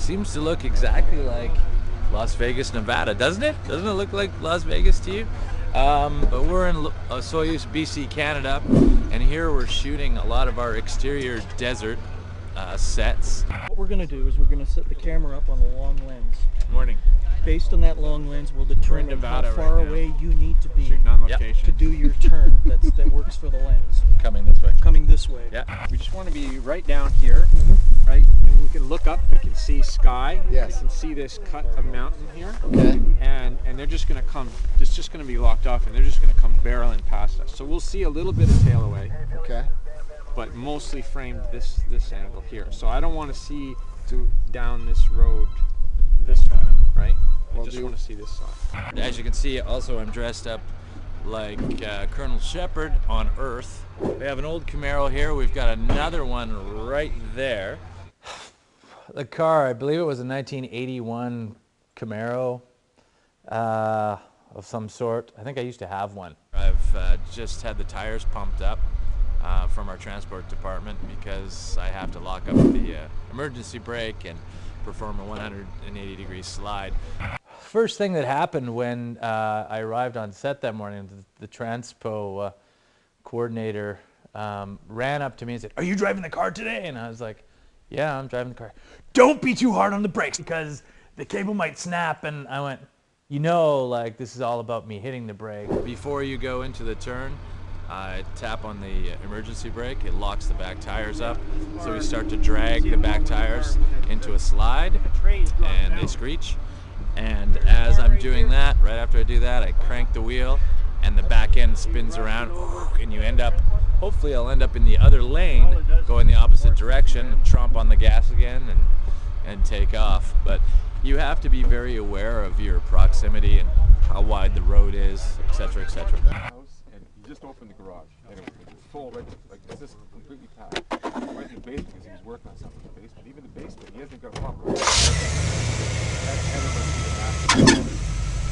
seems to look exactly like Las Vegas, Nevada, doesn't it? Doesn't it look like Las Vegas to you? But we're in Osoyoos, BC, Canada, and here we're shooting a lot of our exterior desert sets. What we're going to do is we're going to set the camera up on a long lens. Morning. Based on that long lens, we'll determine how far away you need to be to do your turn that works for the lens. Coming this way. Coming this way. Yeah. We just want to be right down here, right? And we can look up, we can see sky. Yes. We can see this cut of mountain here. Okay. And they're just going to come, it's just going to be locked off, and they're just going to come barreling past us. So we'll see a little bit of tail away. Okay. But mostly framed this angle here. So I don't want to see down this road this way, right? I just want to see this side. As you can see, also I'm dressed up like Colonel Shepard on Earth. We have an old Camaro here. We've got another one right there. The car, I believe it was a 1981 Camaro of some sort. I think I used to have one. I've just had the tires pumped up from our transport department because I have to lock up the emergency brake and perform a 180-degree slide. First thing that happened when I arrived on set that morning, the transpo coordinator ran up to me and said, "Are you driving the car today?" And I was like, "Yeah, I'm driving the car." "Don't be too hard on the brakes because the cable might snap." And I went, "You know, like, this is all about me hitting the brake." Before you go into the turn, I tap on the emergency brake, it locks the back tires up, so we start to drag the back tires into a slide, and they screech. And as I'm doing that, right after I do that, I crank the wheel, and the back end spins around, and you end up, hopefully I'll end up in the other lane, going the opposite direction, tromp on the gas again, and take off. But you have to be very aware of your proximity and how wide the road is, etc., etc. Just opened the garage and it was full, right, like it's just completely packed. Right in the basement because he was working on something in the basement. Even the basement, he hasn't got a pump.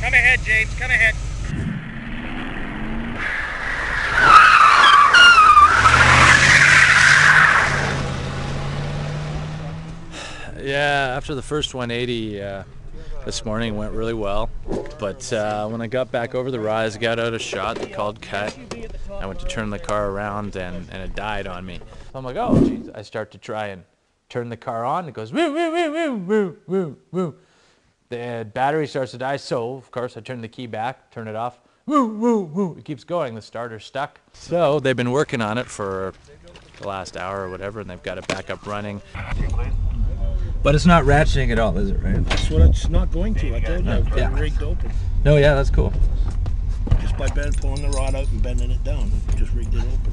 Come ahead, James, come ahead. Yeah, after the first 180 this morning went really well, but when I got back over the rise, got out a shot, they called cut. I went to turn the car around and it died on me. So I'm like, oh geez, I start to try and turn the car on, it goes woo woo woo woo woo woo woo. The battery starts to die, so of course I turn the key back, turn it off, woo woo woo, it keeps going, the starter's stuck. So they've been working on it for the last hour or whatever, and they've got it back up running. But it's not ratcheting at all, is it, right? That's what it's not going to. I told you, I've got it rigged open. No, yeah, that's cool. Just by pulling the rod out and bending it down. Just rigged it open.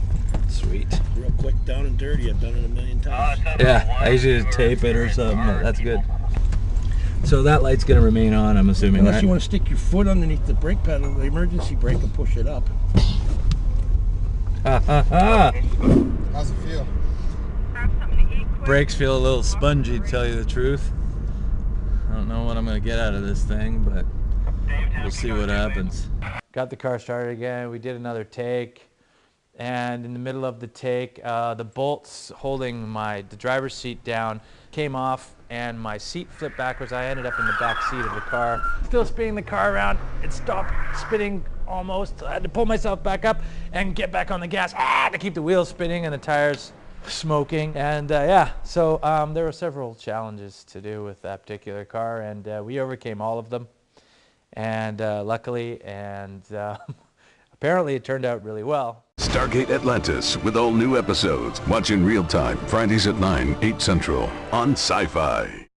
Sweet. Real quick, down and dirty. I've done it a million times. Yeah, I usually tape it or something. That's good. So that light's going to remain on, I'm assuming, Unless right? you want to stick your foot underneath the brake pedal, the emergency brake, and push it up. Ha ha ha! How's it feel? Brakes feel a little spongy, to tell you the truth. I don't know what I'm going to get out of this thing, but we'll see what happens. Got the car started again. We did another take, and in the middle of the take, the bolts holding the driver's seat down came off, and my seat flipped backwards. I ended up in the back seat of the car. Still spinning the car around. It stopped spinning almost. I had to pull myself back up and get back on the gas to keep the wheels spinning and the tires smoking. And yeah, so there were several challenges to do with that particular car, and we overcame all of them. And luckily, and apparently it turned out really well. Stargate Atlantis with all new episodes. Watch in real time, Fridays at 9, 8 Central on Sci-Fi.